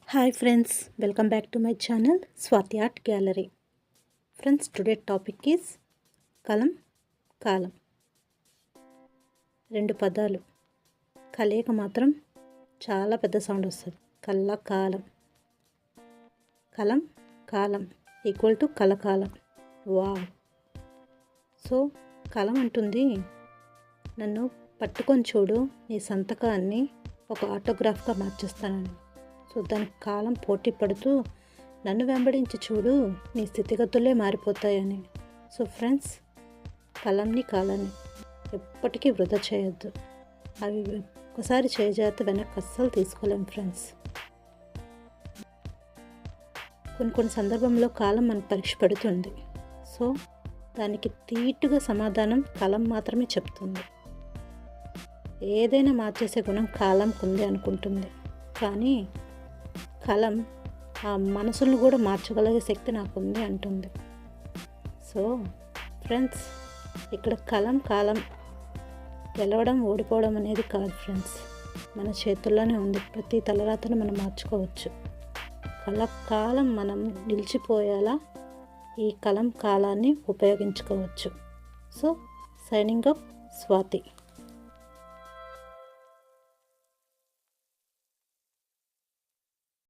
Hi friends, welcome back to my channel Swati Art Gallery. Friends, today's topic is kalam కాలం. రెండు పదాలు కలయిక మాత్రం చాలా పెద్ద సౌండ్ వస్తుంది. కళ్ళ కాలం, కలం కాలం ఈక్వల్ టు కలకాలం. వావ్! సో కలం అంటుంది, నన్ను పట్టుకొని చూడు, నీ సంతకాన్ని ఒక ఆటోగ్రాఫ్గా మార్చేస్తానని. సో దానికి కాలం పోటీ పడుతూ, నన్ను వెంబడించి చూడు, నీ స్థితిగతులే మారిపోతాయని. సో ఫ్రెండ్స్, కలంని కాలాన్ని ఎప్పటికీ వృధా చేయొద్దు. అవి ఒకసారి చేయజాత వెనక్కి అస్సలు తీసుకోలేం ఫ్రెండ్స్. కొన్ని సందర్భంలో కాలం మనకు పరీక్ష పెడుతుంది. సో దానికి తీటుగా సమాధానం కలం మాత్రమే చెప్తుంది. ఏదైనా మార్చేసే గుణం కాలంకు ఉంది అనుకుంటుంది, కానీ కలం ఆ మనసులను కూడా మార్చగలిగే శక్తి నాకుంది అంటుంది. సో ఫ్రెండ్స్, ఇక్కడ కలం కాలం గెలవడం ఓడిపోవడం అనేది కాదు ఫ్రెండ్స్, మన చేతుల్లోనే ఉంది. ప్రతి తలరాతను మనం మార్చుకోవచ్చు. కాలం మనం నిలిచిపోయేలా ఈ కలం కాలాన్ని ఉపయోగించుకోవచ్చు. So signing up, Swathi.